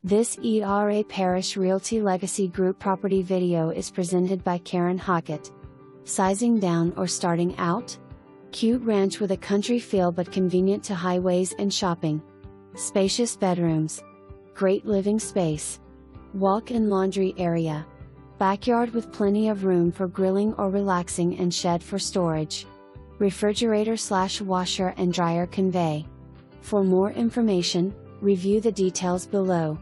This ERA Parrish Realty Legacy Group property video is presented by Karen Hocutt. Sizing down or starting out? Cute ranch with a country feel but convenient to highways and shopping. Spacious bedrooms. Great living space. Walk-in laundry area. Backyard with plenty of room for grilling or relaxing and shed for storage. Refrigerator/washer and dryer convey. For more information, review the details below.